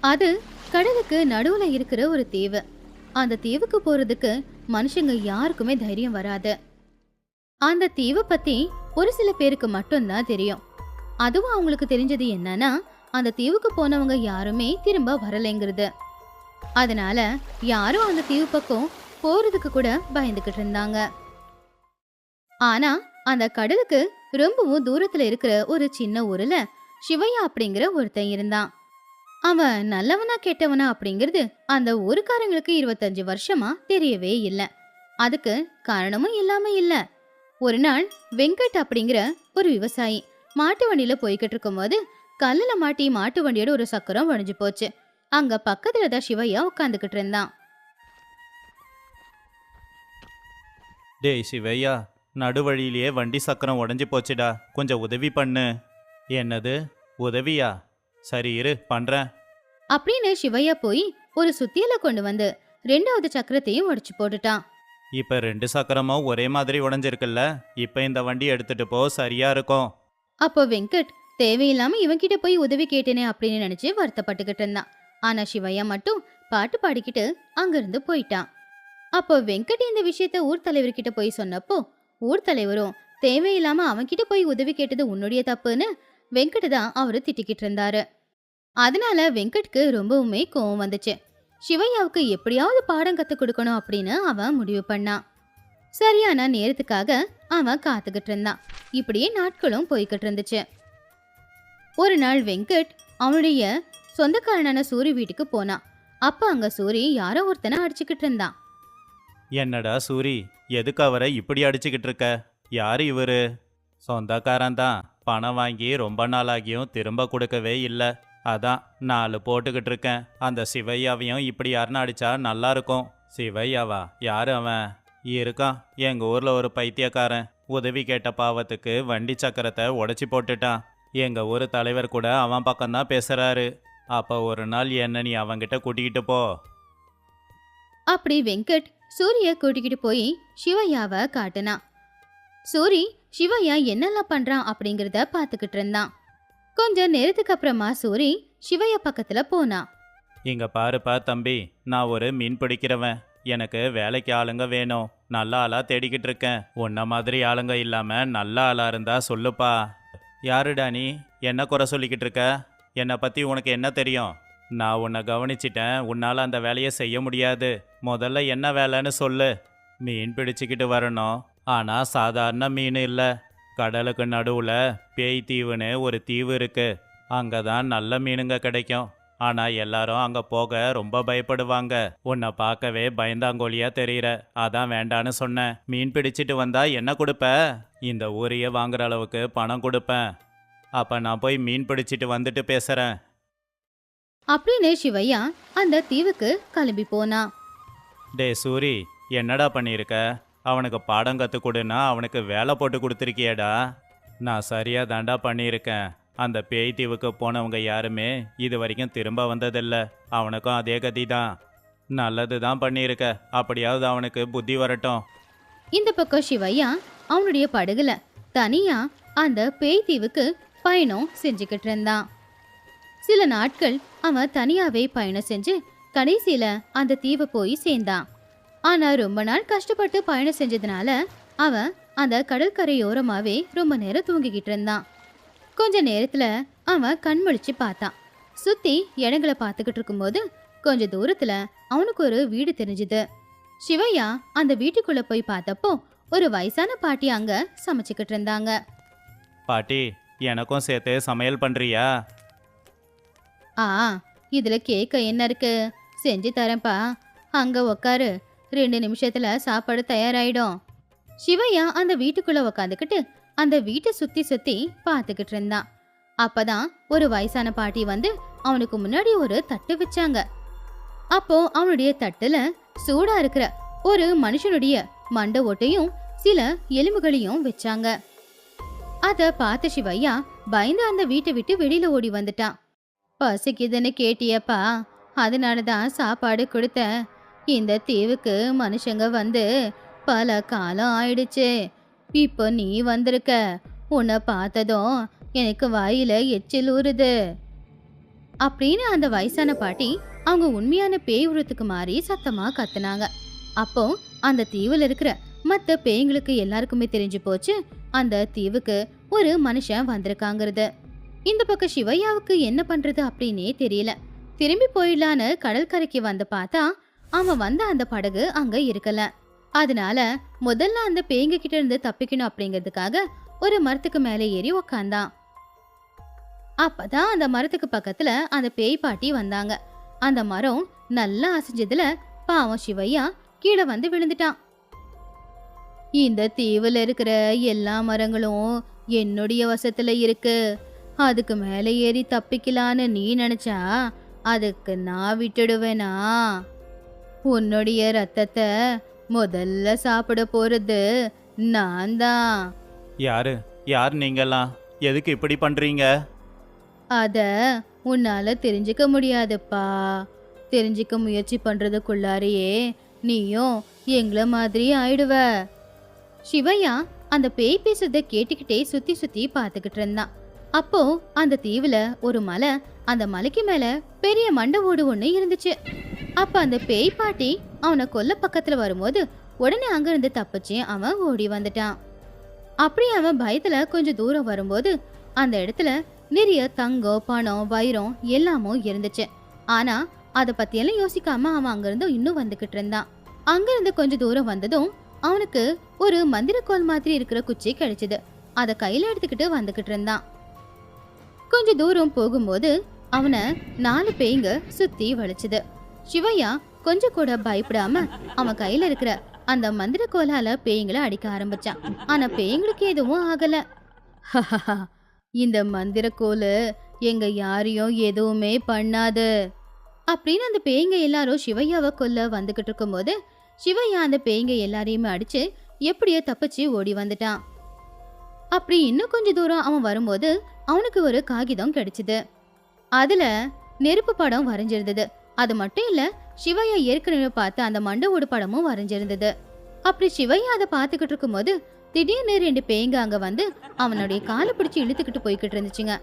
அது கடலுக்கு நடுவுல இருக்கிற ஒரு தீவு. அந்த தீவுக்கு போறதுக்கு மனுஷங்க யாருக்குமே தைரியம் வராது. அந்த தீவை பத்தி ஒரு சில பேருக்கு மட்டும்தான் தெரியும். அதுவும் அவங்களுக்கு தெரிஞ்சது என்னன்னா, அந்த தீவுக்கு போனவங்க யாருமே திரும்ப வரலைங்கிறது. அதனால யாரும் அந்த தீவு பக்கம் போறதுக்கு கூட பயந்துகிட்டு இருந்தாங்க. ஆனா அந்த கடலுக்கு ரொம்பவும் தூரத்துல இருக்கிற ஒரு சின்ன ஊர்ல சிவையா அப்படிங்கிற ஒருத்தன் இருந்தான். அவன் நல்லவனா கெட்டவனா அப்படிங்கிறது அந்த ஊருக்காரங்களுக்கு 25 வருஷமா தெரியவே இல்ல. அதுக்கு காரணமும் இல்லாம இல்ல. ஒரு நாள் வெங்கட் அப்படிங்கிற ஒரு விவசாயி மாட்டு வண்டியில போய்கிட்டு இருக்கும்போது கல்லுல மாட்டி மாட்டு வண்டியோட ஒரு சக்கரம் உடைஞ்சு போச்சு. அங்க பக்கத்துல தான் சிவையா உட்காந்துக்கிட்டு இருந்தான். டேய் சிவையா, நடுவழியிலேயே வண்டி சக்கரம் உடஞ்சி போச்சுடா, கொஞ்சம் உதவி பண்ணு. என்னது, உதவியா? சரி இரு, பண்றேன். அப்படின்னு சிவையா போய் ஒரு சுத்தியலை கொண்டு வந்து 2வது சக்கரத்தையும் உடைச்சு போட்டுட்டான். இப்ப 2 சக்கரமும் ஒரே மாதிரி உடஞ்சிருக்குல்ல, இப்ப இந்த வண்டி எடுத்துட்டு போ, சரியா இருக்கும். அப்போ வெங்கட் தேவையில்லாம இவன்கிட்ட போய் உதவி கேட்டேனே அப்படின்னு நினைச்சு வருத்தப்பட்டுக்கிட்டு இருந்தான். ஆனா சிவையா மட்டும் பாட்டு பாடிக்கிட்டு அங்கிருந்து போயிட்டான். அப்போ வெங்கட் இந்த விஷயத்த ஊர் தலைவர்கிட்ட போய் சொன்னப்போ ஊர் தலைவரும் தேவையில்லாம அவன்கிட்ட போய் உதவி கேட்டது உன்னுடைய தப்புன்னு வெங்கட் தான் அவரு திட்டிக்கிட்டு இருந்தாரு. அதனால வெங்கட்க்கு ரொம்பவுமே கோவம் வந்துச்சு. சிவையாவுக்கு எப்படியாவது பாடம் கத்து கொடுக்கணும் அப்படின்னு அவன் முடிவு பண்ணான். சரியான நேரத்துக்காக அவன் காத்துக்கிட்டு இருந்தான். இப்படியே நாட்களும் போய்கிட்டு இருந்துச்சு. ஒரு நாள் வெங்கட் அவனுடைய சொந்தக்காரனான சூரி வீட்டுக்கு போனான். அப்ப அங்க சூரி யாரோ ஒருத்தனை அடிச்சுக்கிட்டு இருந்தான். என்னடா சூரி, எதுக்கு அவரை இப்படி அடிச்சுக்கிட்டு இருக்க? யாரு இவரு? சொந்தக்காரன் தான், பணம் வாங்கி ரொம்ப நாளாகியும் திரும்ப கொடுக்கவே இல்லை. அதான் 4 போட்டுக்கிட்டு இருக்கேன். அந்த சிவையாவையும் இப்படி யாருன்னு அடிச்சா நல்லா இருக்கும். சிவையாவா? யாரு அவன்? இருக்கான், எங்க ஊர்ல ஒரு பைத்தியக்காரன். உதவி கேட்ட பாவத்துக்கு வண்டி சக்கரத்தை உடைச்சி போட்டுட்டான். எங்க ஊர் தலைவர் கூட அவன் பக்கம்தான் பேசுறாரு. அப்ப ஒரு நாள் என்ன நீ அவங்கிட்ட கூட்டிக்கிட்டு போ. அப்படி வெங்கட் சூரிய கூட்டிக்கிட்டு போய் சிவையாவை காட்டுனான். சூரி சிவையா என்னெல்லாம் பண்றான் அப்படிங்கறத பாத்துக்கிட்டு இருந்தான். கொஞ்ச நேரத்துக்கு அப்புறமா சூரி சிவையா பக்கத்துல போனான். இங்க பாருப்பா தம்பி, நான் ஒரு மீன் பிடிக்கிறவன். எனக்கு வேலைக்கு ஆளுங்க வேணும். நல்ல ஆளா தேடிக்கிட்டு இருக்கேன். உன்ன மாதிரி ஆளுங்க இல்லாம நல்ல ஆளா இருந்தா சொல்லுப்பா. யாருடா நீ? என்ன குறை சொல்லிக்கிட்டு இருக்க? என்னை பத்தி உனக்கு என்ன தெரியும்? நான் உன்னை கவனிச்சிட்டேன். உன்னால அந்த வேலையை செய்ய முடியாது. முதல்ல என்ன வேலைன்னு சொல்லு. மீன் பிடிச்சிக்கிட்டு வரணும். ஆனா சாதாரண மீன் இல்ல. கடலுக்கு நடுவுல பேய் தீவுன்னு ஒரு தீவு இருக்கு. அங்கதான் நல்ல மீனுங்க கிடைக்கும். ஆனா எல்லாரும் அங்க போக ரொம்ப பயப்படுவாங்க. உன்னை பார்க்கவே பயந்தாங்கோலியா தெரியுற. அதான் வேண்டான்னு சொன்னேன். மீன் பிடிச்சிட்டு வந்தா என்ன கொடுப்ப? இந்த ஊரையே வாங்குற அளவுக்கு பணம் கொடுப்பேன். அப்ப நான் போய் மீன் பிடிச்சிட்டு வந்துட்டு பேசுறேன். அப்படின்னு சிவையா அந்த தீவுக்கு கிளம்பி போனான். டே சூரி, என்னடா பண்ணியிருக்க? அவனுக்கு பாடம் கற்றுக் கொடுன்னா அவனுக்கு வேலை போட்டு கொடுத்துருக்கியேடா. நான் சரியா தாண்டா பண்ணியிருக்கேன். அந்த பேய் தீவுக்கு போனவங்க யாருமே இது வரைக்கும் திரும்ப வந்ததில்ல. அவனுக்கும் அதே கதி தான். நல்லது தான் பண்ணியிருக்க. அப்படியாவது அவனுக்கு புத்தி வரட்டும். இந்த பக்கம் சிவையா அவனுடைய படகுல தனியா அந்த பேய் தீவுக்கு பயணம் செஞ்சுக்கிட்டு இருந்தான். சில நாட்கள் அவன் தனியாவே பயணம் செஞ்சு கடைசியில அந்த தீவை போய் சேர்ந்தான். ஆனா ரொம்ப நாள் கஷ்டப்பட்டு பயணம் செஞ்சதுனால அவன் அந்த கடற்கரையோரமாவே ரொம்ப நேரம் தூங்கிக்கிட்டு இருந்தான். கொஞ்ச நேரத்துல அவன் கண் முழிச்சு பார்த்தான். சுத்தி இடங்களை பார்த்துக்கிட்டு இருக்கும்போது கொஞ்ச தூரத்துல அவனுக்கு ஒரு வீடு தெரிஞ்சுது. சிவையா அந்த வீட்டுக்குள்ள போய் பார்த்தப்போ ஒரு வயசான பாட்டி அங்க சமைச்சுக்கிட்டு இருந்தாங்க. பாட்டி, எனக்கும் சேர்த்து சமையல் பண்ணுறியா? ஆ, இதுல கேக்க என்ன இருக்கு, செஞ்சு தரேன்ப்பா, அங்க உக்காரு, 2 நிமிஷத்துல சாப்பாடு தயாராயிடும். சிவையா அந்த வீட்டுக்குள்ள உக்காந்துக்கிட்டு அந்த வீட்டை சுத்தி சுத்தி பார்த்துக்கிட்டு இருந்தான். அப்பதான் ஒரு வயசான பாட்டி வந்து அவனுக்கு முன்னாடி ஒரு தட்டு வச்சாங்க. அப்போ அவனுடைய தட்டுல சூடா இருக்கிற ஒரு மனுஷனுடைய மண்டை ஓட்டையும் சில எலும்புகளையும் வச்சாங்க. அத பார்த்த சிவையா பயந்து அந்த வீட்டை விட்டு வெளியில ஓடி வந்துட்டான். பசிக்குதுன்னு கேட்டியப்பா, அதனாலதான் சாப்பாடு கொடுத்த. இந்த தீவுக்கு மனுஷங்க வந்து பல காலம் ஆயிடுச்சு. இப்போ நீ வந்திருக்க. உன்னை பார்த்ததும் எனக்கு வாயில எச்சில் ஊறுது. அப்படின்னு அந்த வயசான பாட்டி அவங்க உண்மையான பேய் உருவத்துக்கு மாறி சத்தமா கத்துனாங்க. அப்போ அந்த தீவுல இருக்கிற மத்த பேய்களுக்கு எல்லாருக்குமே தெரிஞ்சு போச்சு அந்த தீவுக்கு ஒரு மனுஷன் வந்திருக்காங்கிறது. இந்த பக்கம் சிவையாவுக்கு என்ன பண்றது அப்படின்னே தெரியல. திரும்பி போயிடலான்னு கடற்கரைக்கு வந்து பார்த்தா அவன் வந்த அந்த படகு அங்க இருக்கல. அதனால முதல்ல அந்த பேய்ங்க கிட்ட இருந்து தப்பிக்கணும் அப்படிங்கிறதுக்காக ஒரு மரத்துக்கு மேலே ஏறி உக்காந்தான். அப்பதான் அந்த மரத்துக்கு பக்கத்துல அந்த பேய் பாட்டி வந்தாங்க. அந்த மரம் நல்லா அசைஞ்சதுல பாவம் சிவையா கீழே வந்து விழுந்துட்டான். இந்த தீவுல இருக்கிற எல்லா மரங்களும் என்னுடைய வசத்துல இருக்கு. அதுக்கு மேலே ஏறி தப்பிக்கலான்னு நீ நினைச்சா அதுக்கு நான் விட்டுடுவேனா? உன்னுடைய ரத்தத்தை முதல்ல சாப்பிட போறது நான் தான். யாரு யார் நீங்கெல்லாம்? எதுக்கு இப்படி பண்றீங்க? அத உன்னால தெரிஞ்சுக்க முடியாதுப்பா. தெரிஞ்சுக்க முயற்சி பண்றதுக்குள்ளாரையே நீயும் எங்கள மாதிரி ஆயிடுவ. சிவையா அந்த பேய் பேசுறத கேட்டுக்கிட்டே சுத்தி சுத்தி பாத்துக்கிட்டு இருந்தான். அப்போ அந்த தீவுல ஒரு மலை, அந்த மலைக்கு மேல பெரிய மண்டை ஓடு ஒண்ணு இருந்துச்சு. அப்ப அந்த பேய் பாட்டி அவனை கொல்ல பக்கத்துல வரும்போது உடனே அங்கிருந்து தப்பிச்சு அவன் ஓடி வந்துட்டான். அப்படி அவன் பயத்துல கொஞ்சம் தூரம் வரும்போது அந்த இடத்துல நிறைய தங்கம், பணம், வைரம் எல்லாமும் இருந்துச்சு. ஆனா அத பத்தியெல்லாம் யோசிக்காம அவன் அங்கிருந்து இன்னும் வந்துகிட்டு இருந்தான். அங்கிருந்து கொஞ்சம் தூரம் வந்ததும் அவனுக்கு ஒரு மந்திரக்கோல் மாதிரி இருக்கிற குச்சி கிடைச்சது. அத கையில எடுத்துக்கிட்டு வந்துகிட்டு இருந்தான். கொஞ்ச தூரம் போகும்போது அவனை 4 பேய்ங்க சுத்தி வளைச்சுது. சிவையா கொஞ்சம் கூட பயப்படாம அவன் கையில இருக்கிற அந்த மந்திரக்கோலால பேய்களை அடிக்க ஆரம்பிச்சான். ஆனா பேய்களுக்கு எதுவும் ஆகல. இந்த மந்திரக்கோலு எங்க யாரையும் எதுவுமே பண்ணாது அப்படின்னு அந்த பேய்ங்க எல்லாரும் சிவையாவை கொல்ல வந்துகிட்டு இருக்கும் போது சிவையா அந்த பேய்ங்க எல்லாரையுமே அடிச்சு எப்படியோ தப்பிச்சு ஓடி வந்துட்டான். அப்படி இன்னும் கொஞ்ச தூரம் அவன் வரும்போது அவனுக்கு ஒரு காகிதம் கிடைச்சது. அதுல நெருப்பு படம் வரைஞ்சிருந்தது. அது மட்டும் இல்ல, சிவையா ஏற்கனவே பார்த்த அந்த மண்டவோடு படமும் வரைஞ்சிருந்தது. அப்படி சிவையா அதை பார்த்துக்கிட்டு இருக்கும் போது திடீர்னு 2 பேய்ங்க அங்க வந்து அவனுடைய காலை பிடிச்சு இழுத்துக்கிட்டு போய்கிட்டு இருந்துச்சுங்க.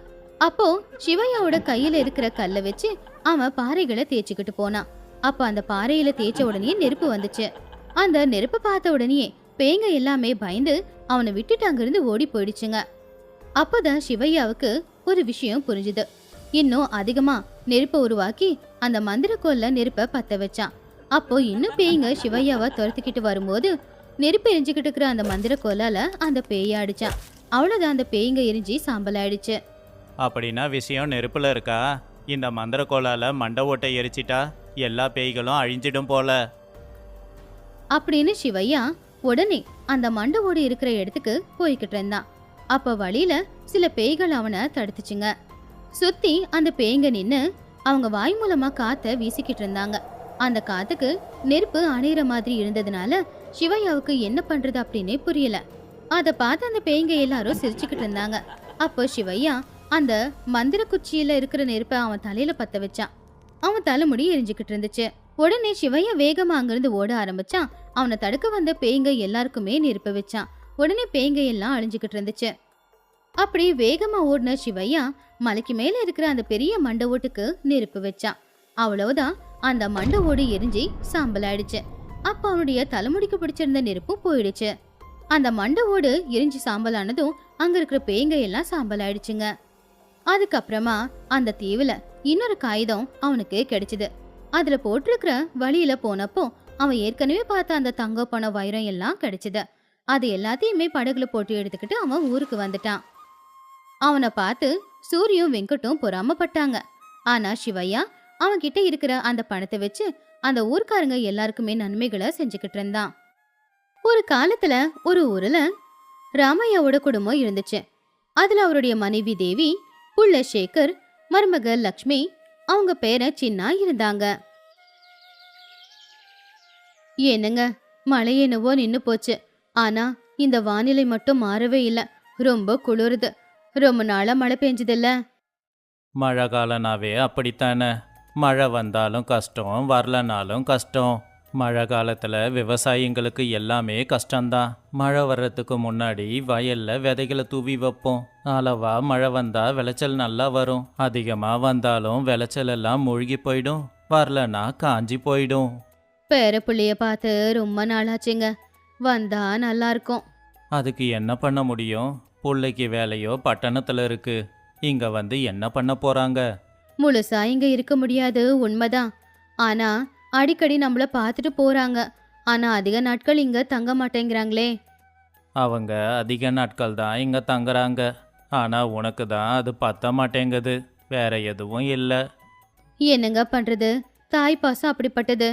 அப்போ சிவையாவோட கையில இருக்கிற கல்லை வச்சு அவன் பாறைகளை தேய்ச்சிக்கிட்டு போனான். அப்ப அந்த பாறையில தேய்ச்ச உடனே நெருப்பு வந்துச்சு. அந்த நெருப்பு பார்த்த உடனே பேய்ங்க எல்லாமே பயந்து அவனை விட்டுட்டு அங்கிருந்து ஓடி போயிடுச்சுங்க. அப்பதான் சிவையாவுக்கு ஒரு விஷயம் புரிஞ்சுது. இன்னும் அதிகமா நெருப்பை உருவாக்கி அந்த மந்திரக்கோல்ல நெருப்பை பத்த வச்சான். அப்போ இன்னும் பேய்ங்க சிவையாவை துரத்துக்கிட்டு வரும்போது நெருப்பு எரிஞ்சுக்கிட்டு இருக்கிற அந்த மந்திரக்கோலால அந்த பேய அடிச்சான். அவ்வளவுதான், அந்த பேய்ங்க எரிஞ்சு சாம்பல் ஆயிடுச்சு. அப்படின்னா விஷயம் நெருப்புல இருக்கா? இந்த மந்திரக்கோளால மண்டை ஓட்டை எரிச்சிட்டா எல்லா பேய்களும் அழிஞ்சிடும் போல. அப்படின்னு சிவையா உடனே அந்த மண்டை ஓடு இருக்கிற இடத்துக்கு போய்கிட்டு இருந்தான். அப்ப வழியில சில பேய்கள் அவனை தடுத்துச்சுங்க. சுத்தி அந்த பேய்ங்க நின்னு அவங்க வாய் மூலமா காத்த வீசிக்கிட்டு இருந்தாங்க. அந்த காத்துக்கு நெருப்பு அணையிற மாதிரி இருந்ததுனால சிவையாவுக்கு என்ன பண்றது அப்படின்னே புரியல. அத பார்த்து அந்த பேய்ங்க எல்லாரும் சிரிச்சுக்கிட்டு இருந்தாங்க. அப்போ சிவையா அந்த மந்திர குச்சியில இருக்கிற நெருப்பை அவன் தலையில பத்த வச்சான். அவன் தலைமுடி எரிஞ்சுக்கிட்டு இருந்துச்சு. உடனே சிவையா வேகமா அங்கிருந்து ஓட ஆரம்பிச்சான். அவனை தடுக்க வந்த பேய்ங்க எல்லாருக்குமே நெருப்பு வச்சான். உடனே பேய்ங்க எல்லாம் அழிஞ்சுக்கிட்டு இருந்துச்சு. அப்படி வேகமா ஓடின சிவையா மலைக்கு மேல இருக்கிற அந்த பெரிய மண்டை ஓட்டுக்கு நெருப்பு வச்சான். அவ்வளவுதான், அந்த மண்டை ஓடு எரிஞ்சு சாம்பல் ஆயிடுச்சு. அப்ப அவனுடைய தலைமுடிக்கு பிடிச்சிருந்த நெருப்பும் போயிடுச்சு. அந்த மண்டை ஓடு எரிஞ்சு சாம்பல் ஆனதும் அங்க இருக்கிற பேய்ங்க எல்லாம் சாம்பல் ஆயிடுச்சுங்க. அதுக்கப்புறமா அந்த தீவுல இன்னொரு காகிதம் அவனுக்கு கிடைச்சது. அதுல போட்டிருக்கிற வழியில போனப்போ அவன் ஏற்கனவே பார்த்த அந்த தங்க பணம் வைரம் எல்லாம் கிடைச்சது. அது எல்லாத்தையுமே படகுல போட்டு எடுத்துக்கிட்டு அவன் ஊருக்கு வந்துட்டான். அவனை பார்த்து சூரியும் வெங்கட்டும் பொறாமப்பட்டாங்க. ஆனா சிவையா அவன் கிட்ட இருக்கிற அந்த பணத்தை வச்சு அந்த ஊர்க்காரங்க எல்லாருக்குமே நன்மைகளை செஞ்சுக்கிட்டு இருந்தான். ஒரு காலத்துல ஒரு ஊர்ல ராமையாவோட குடும்பம் இருந்துச்சு. அதுல அவருடைய மனைவி தேவி, புள்ள சேகர், மருமக லக்ஷ்மி, அவங்க பேரன் சின்னா இருந்தாங்க. என்னங்க, மழை என்னவோ நின்னு போச்சு. ஆனா இந்த வானிலை மட்டும் மாறவே இல்ல. ரொம்ப குளிருது. ரொம்ப நாளா மழை பெஞ்சதில்ல. மழை காலனாவே அப்படித்தானே. மழை வந்தாலும் கஷ்டம், வரலனாலும் கஷ்டம். மழை காலத்தில் விவசாயிங்களுக்கு எல்லாமே கஷ்டம்தான். மழை வர்றதுக்கு முன்னாடி வயல்ல விதைகளை தூவி வைப்போம். அளவா மழை வந்தா விளைச்சல் நல்லா வரும். அதிகமாக வந்தாலும் விளைச்சல் எல்லாம் மூழ்கி போயிடும். வரலனா காஞ்சி போயிடும். பேரப்புள்ளைய பார்த்து ரொம்ப நாளாச்சுங்க. வந்தா நல்லா இருக்கும். அதுக்கு என்ன பண்ண முடியும்? பிள்ளைக்கு வேலையோ பட்டணத்தில் இருக்கு. இங்க வந்து என்ன பண்ண போறாங்க? முழுசா இங்க இருக்க முடியாது, உண்மைதான். ஆனா அடிக்கடி நம்மள பார்த்துட்டு போறாங்க. ஆனா அதிக நாட்கள் இங்க தங்க மாட்டேங்கிறாங்களே. அவங்க அதிக நாட்கள் தான் இங்க தங்குறாங்க. ஆனா உனக்கு தான் அது பத்த மாட்டேங்குது. வேற எதுவும் இல்லை. என்னங்க பண்றது? தாய் பாசம் அப்படிப்பட்டது.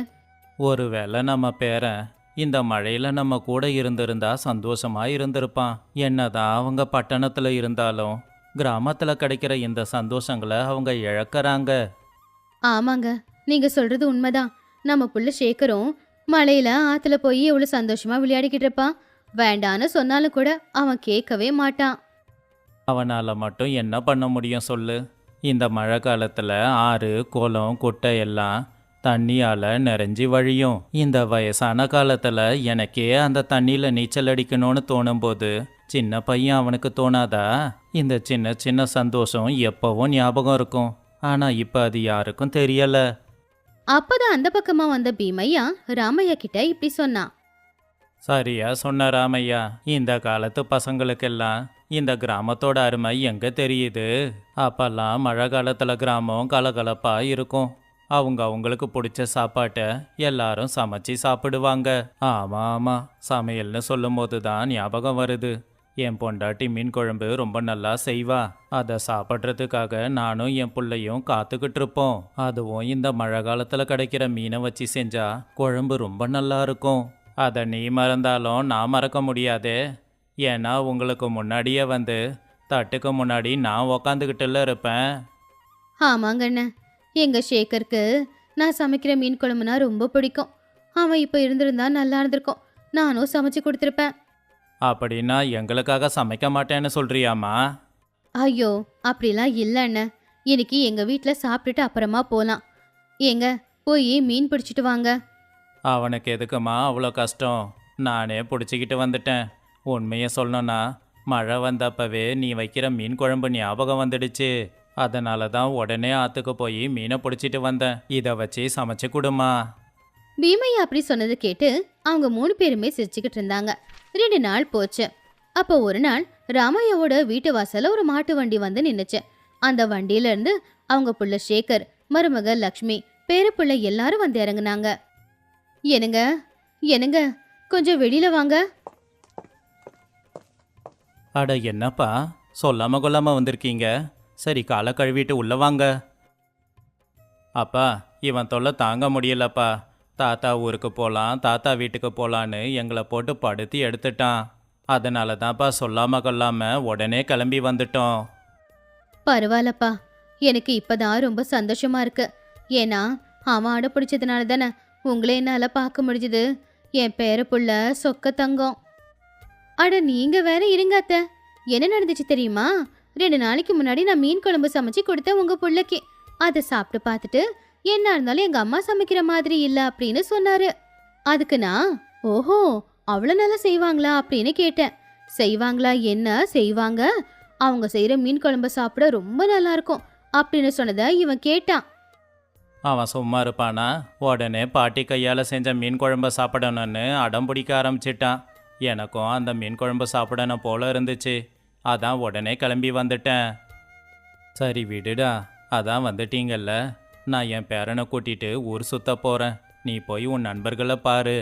ஒருவேளை நம்ம பேரன் இந்த மழையில நம்ம கூட இருந்திருந்தா சந்தோஷமா இருந்திருப்பான். என்னதான் அவங்க பட்டணத்துல இருந்தாலும் கிராமத்துல கிடைக்கிற இந்த சந்தோஷங்களை அவங்க இழக்கறாங்க. ஆமாங்க, நீங்க சொல்றது உண்மைதான். நம்ம புள்ள சேகரும் மழையில ஆத்துல போய் எவ்வளவு சந்தோஷமா விளையாடிக்கிட்டு இருப்பான். வேண்டான்னு சொன்னாலும் கூட அவன் கேட்கவே மாட்டான். அவனால மட்டும் என்ன பண்ண முடியும் சொல்லு? இந்த மழை காலத்துல ஆறு குளம் குட்டை எல்லாம் தண்ணியால நிறைஞ்சி வழியும். இந்த வயசான காலத்துல எனக்கே அந்த தண்ணியில நீச்சல் அடிக்கணும்னு தோணும்போது சின்ன பையன் அவனுக்கு தோணாதா? இந்த சின்ன சின்ன சந்தோஷம் எப்பவும் ஞாபகம் இருக்கும். ஆனா இப்ப அது யாருக்கும் தெரியல. அப்பதான் அந்த பக்கமா வந்த பீமையா ராமையா கிட்ட இப்படி சொன்னான். சரியா சொன்ன ராமையா. இந்த காலத்து பசங்களுக்கெல்லாம் இந்த கிராமத்தோட அருமை எங்க தெரியுது? அப்பெல்லாம் மழை காலத்துல கிராமம் கலகலப்பா இருக்கும். அவங்க அவங்களுக்கு பிடிச்ச சாப்பாட்டை எல்லாரும் சமைச்சு சாப்பிடுவாங்க. ஆமா ஆமா, சமையல்னு சொல்லும் போது தான் ஞாபகம் வருது. என் பொண்டாட்டி மீன் குழம்பு ரொம்ப நல்லா செய்வா. அதை சாப்பிட்றதுக்காக நானும் என் பிள்ளையும் காத்துக்கிட்டு இருப்போம். அதுவும் இந்த மழை காலத்துல கிடைக்கிற மீனை வச்சு செஞ்சா குழம்பு ரொம்ப நல்லா இருக்கும். அதை நீ மறந்தாலும் நான் மறக்க முடியாதே. ஏன்னா உங்களுக்கு முன்னாடியே வந்து தட்டுக்கு முன்னாடி நான் உக்காந்துக்கிட்டுல இருப்பேன். ஆமாங்கண்ண, எங்க சேகருக்கு நான் சமைக்கிற மீன் குழம்புனா ரொம்ப பிடிக்கும். அவன் இப்ப இருந்திருந்தா நல்லா இருந்திருக்கும். நானும் சமைச்சு கொடுத்துருப்பேன். அப்படின்னா எங்களுக்காக சமைக்க மாட்டேன்னு சொல்றியாம்மா? ஐயோ, அப்படிலாம் இல்ல அண்ணன். இன்னைக்கு எங்க வீட்டில் சாப்பிட்டுட்டு அப்புறமா போலாம். ஏங்க, போய் மீன் பிடிச்சிட்டு வாங்க. அவனுக்கு எதுக்குமா அவ்வளோ கஷ்டம்? நானே பிடிச்சிக்கிட்டு வந்துட்டேன். உண்மையை சொல்லணும்னா மழை வந்தப்பவே நீ வைக்கிற மீன் குழம்பு ஞாபகம் வந்துடுச்சு. அதனால தான் உடனே ஆற்றுக்கு போய் மீனை பிடிச்சிட்டு வந்தேன். இதை வச்சு சமைச்சு கொடுமா. பீமையா அப்படி சொன்னது கேட்டு அவங்க 3 பேருமே சிரிச்சுக்கிட்டு இருந்தாங்க. 2 நாள் போச்சு. அப்போ ஒரு நாள் ராமையாவோட வீட்டு வாசல்ல ஒரு மாட்டு வண்டி வந்து நின்னுச்சு. அந்த வண்டியில இருந்து அவங்க புள்ள சேகர், மருமக லக்ஷ்மி, பேரப்புள்ள எல்லாரும் வந்து இறங்குனாங்க. என்னங்க என்னங்க, கொஞ்சம் வெளியில வாங்க. அட என்னப்பா, சொல்லாம கொள்ளாம வந்திருக்கீங்க. சரி, காலை கழுவிட்டு உள்ள வாங்க. அப்பா, இவன் தொல்லை தாங்க முடியலப்பா. தாத்தா ஊருக்கு போகலாம், தாத்தா வீட்டுக்கு போகலான்னு எங்களை போட்டு படுத்தி எடுத்துட்டான். அதனால தான்ப்பா சொல்லாம கொள்ளாம உடனே கிளம்பி வந்துட்டோம். பரவாயில்லப்பா, எனக்கு இப்பதான் ரொம்ப சந்தோஷமா இருக்கு. ஏன்னா அவன் அடை பிடிச்சதுனால தானே உங்களை என்னால பார்க்க முடிஞ்சுது. என் பேரப்புள்ள சொக்க தங்கம். அட நீங்க வேற இருங்க அத்தை. என்ன நடந்துச்சு தெரியுமா? 2 நாளைக்கு முன்னாடி நான் மீன் குழம்பு சமைச்சு கொடுத்தேன் உங்க புள்ளைக்கு. அதை சாப்பிட்டு பார்த்துட்டு என்ன இருந்தாலும் எங்க அம்மா சமைக்கிற மாதிரி இல்ல அப்படின்னு சொன்னாரு. அதுக்கு நான் ஓஹோ அவ்வளவு நல்லா செய்வாங்களா அப்படின்னு கேட்டேன். செய்வாங்களா? என்ன செய்வாங்க? அவங்க செய்யற மீன் குழம்பு சாப்பிட ரொம்ப நல்லா இருக்கும் அப்படின்னு சொன்னதை இவன் கேட்டான். அவன் சும்மா இருப்பானா? உடனே பாட்டி கையால் செஞ்ச மீன் குழம்ப சாப்பிடணும்னு அடம் பிடிக்க ஆரம்பிச்சிட்டான். எனக்கும் அந்த மீன் குழம்பு சாப்பிடணும் போல இருந்துச்சு. அதான் உடனே கிளம்பி வந்துட்டேன். சரி விடுடா, அதான் வந்துட்டீங்கல்ல. நான் என் பேரனை கூட்டிட்டு ஊர் சுத்த போகிறேன். நீ போய் உன் நண்பர்களை பாரு.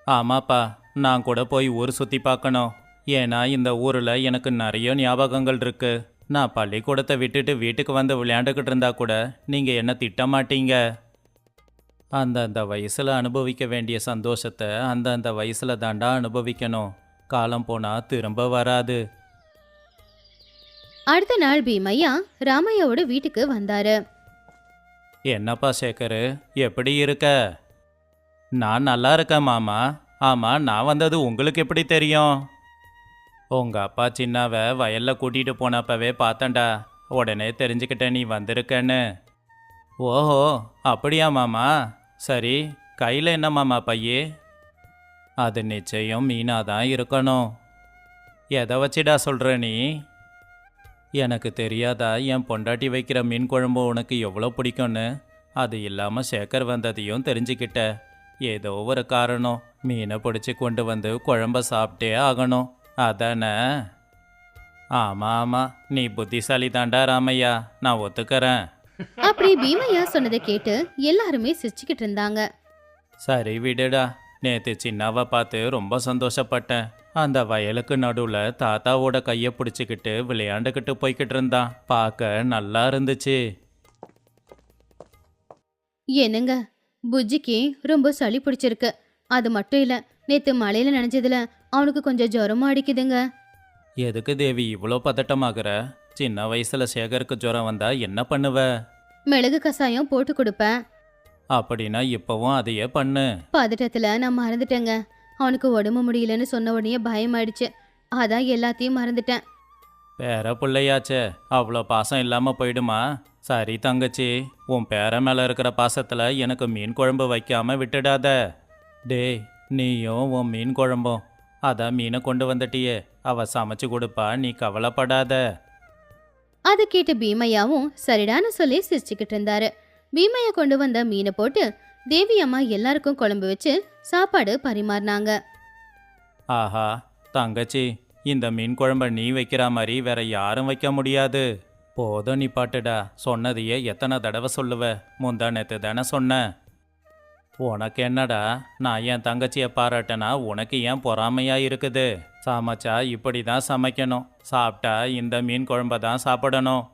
ஆமாப்பா, நான் கூட போய் ஊர் சுற்றி பார்க்கணும். ஏன்னா இந்த ஊரில் எனக்கு நிறைய ஞாபகங்கள் இருக்கு. நான் பள்ளிக்கூடத்தை விட்டுட்டு வீட்டுக்கு வந்து விளையாண்டுக்கிட்டு இருந்தா கூட நீங்கள் என்ன திட்ட மாட்டீங்க. அந்தந்த வயசில் அனுபவிக்க வேண்டிய சந்தோஷத்தை அந்தந்த வயசில் தாண்டா அனுபவிக்கணும். காலம் போனால் திரும்ப வராது. அடுத்த நாள் பீமையா ராமையாவோட வீட்டுக்கு வந்தாரு. என்னப்பா சேகரு, எப்படி இருக்க? நான் நல்லா இருக்கேன் மாமா. ஆமாம், நான் வந்தது உங்களுக்கு எப்படி தெரியும்? உங்கள் அப்பா சின்னாவை வயலில் கூட்டிகிட்டு போனப்பவே பார்த்தேன்டா. உடனே தெரிஞ்சுக்கிட்டேன் நீ வந்திருக்கேன்னு. ஓஹோ, அப்படியா மாமா? சரி, கையில் என்ன மாமா பையே? அது நிச்சயம் மீனாக தான் இருக்கணும். எதை வச்சிடா சொல்கிற நீ? எனக்கு தெரியாதா என் பொண்டாட்டி வைக்கிற மீன் குழம்பு உனக்கு எவ்வளோ பிடிக்கும்னு? அது இல்லாமல் சேகர் வந்ததையும் தெரிஞ்சுக்கிட்ட. ஏதோ ஒரு காரணம், மீனை பிடிச்சி கொண்டு வந்து குழம்ப சாப்பிட்டே ஆகணும், அதானே? ஆமாம் ஆமாம், நீ புத்திசாலி தாண்டா ராமையா, நான் ஒத்துக்கிறேன். அப்படி பீமையா சொன்னதை கேட்டு எல்லாருமே சிரிச்சுக்கிட்டு இருந்தாங்க. சரி விடுடா, நேற்று சின்னாவை பார்த்து ரொம்ப சந்தோஷப்பட்டேன். அந்த வயலுக்கு நடுவில் தாத்தாவோட கையை பிடிச்சிக்கிட்டு விளையாண்டுக்கிட்டு போய்கிட்டு இருந்தான். பார்க்க நல்லா இருந்துச்சு. என்னங்க, புஜ்ஜிக்கு ரொம்ப சளி பிடிச்சிருக்கு. அது மட்டும் இல்ல, நேத்து மழையில நனைஞ்சதுல அவனுக்கு கொஞ்சம் ஜுரமும் அடிக்குதுங்க. எதுக்கு தேவி இவ்வளோ பதட்டமாகற? சின்ன வயசுல சேகருக்கு ஜுரம் வந்தா என்ன பண்ணுவ? மிளகு கசாயம் போட்டு கொடுப்பேன். அப்படின்னா இப்பவும் அதையே பண்ணு. பதட்டத்துல நான் மறந்துட்டேங்க. அவனுக்கு உடம்பு முடியலன்னு சொன்ன உடனே பயமாயிடுச்சு. அதான் எல்லாத்தையும் மறந்துட்டேன். பேர பிள்ளையாச்சே, அவ்வளோ பாசம் இல்லாமல் போயிடுமா? சரி தங்கச்சி, உன் பேர மேலே இருக்கிற பாசத்தில் எனக்கு மீன் குழம்பு வைக்காம விட்டுடாத. டேய், நீயும் உன் மீன் குழம்பும். அதான் மீனை கொண்டு வந்துட்டியே, அவ சமைச்சு கொடுப்பா, நீ கவலைப்படாத. அதை கேட்டு பீமையாவும் சரிடான்னு சொல்லி சிரிச்சுக்கிட்டு இருந்தாரு. பீமையா கொண்டு வந்த மீனை போட்டு தேவி அம்மா எல்லாருக்கும் குழம்பு வச்சு சாப்பாடு பரிமாறினாங்க. ஆஹா தங்கச்சி, இந்த மீன் குழம்ப நீ வைக்கிற மாதிரி வேற யாரும் வைக்க முடியாது. போதும் நீ பாட்டுடா, சொன்னதையே எத்தனை தடவை சொல்லுவ? முந்தா நேத்து தானே சொன்னேன். உனக்கு என்னடா, நான் என் தங்கச்சியை பாராட்டனா உனக்கு ஏன் பொறாமையா இருக்குது? சமைச்சா இப்படி தான் சமைக்கணும், சாப்பிட்டா இந்த மீன் குழம்ப தான் சாப்பிடணும்.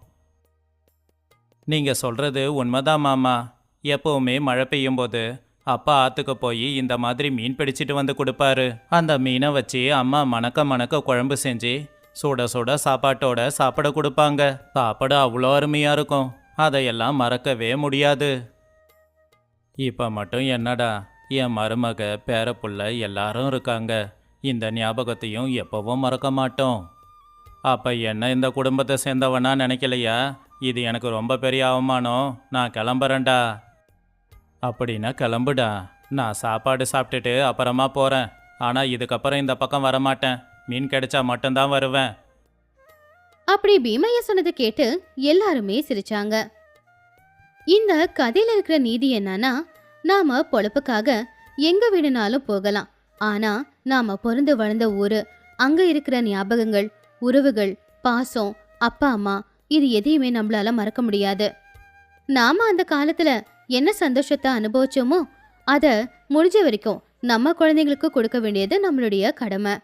நீங்க சொல்றது உண்மைதான் மாமா. எப்பவுமே மழை பெய்யும் போது அப்பா ஆத்துக்கு போய் இந்த மாதிரி மீன் பிடிச்சிட்டு வந்து கொடுப்பாரு. அந்த மீனை வச்சு அம்மா மணக்க மணக்க குழம்பு செஞ்சு சுட சுட சாப்பாட்டோட சாப்பிட கொடுப்பாங்க. சாப்பிட அவ்வளோ அருமையா இருக்கும், அதையெல்லாம் மறக்கவே முடியாது. இப்போ மட்டும் என்னடா, என் மருமக பேரப்புள்ள எல்லாரும் இருக்காங்க. இந்த ஞாபகத்தையும் எப்பவும் மறக்க மாட்டோம். அப்போ என்ன இந்த குடும்பத்தை சேர்ந்தவனா நினைக்கலையா? இது எனக்கு ரொம்ப பெரிய அவமானம். நான் கிளம்புறேன்டா. அப்படின்னா கிளம்புடா, நான் சாப்பாடு சாப்பிட்டுட்டு அப்புறமா போகிறேன். ஆனால் இதுக்கப்புறம் இந்த பக்கம் வரமாட்டேன். மீன் கிடைச்சா மட்டும்தான் வருவேன். அப்படி பீமையா சொன்னதை கேட்டு எல்லாருமே சிரிச்சாங்க. இந்த கதையில இருக்கிற நீதி என்னன்னா, நாம பொழப்புக்காக எங்க வேணும்னாலும் போகலாம். ஆனா நாம பிறந்து வளர்ந்த ஊரு, அங்க இருக்கிற ஞாபகங்கள், உறவுகள், பாசம், அப்பா அம்மா, இது எதையுமே நம்மளால மறக்க முடியாது. நாம அந்த காலத்துல என்ன சந்தோஷத்தை அனுபவிச்சோமோ அத முடிஞ்ச வரைக்கும் நம்ம குழந்தைங்களுக்கு கொடுக்க வேண்டியது நம்மளுடைய கடமை.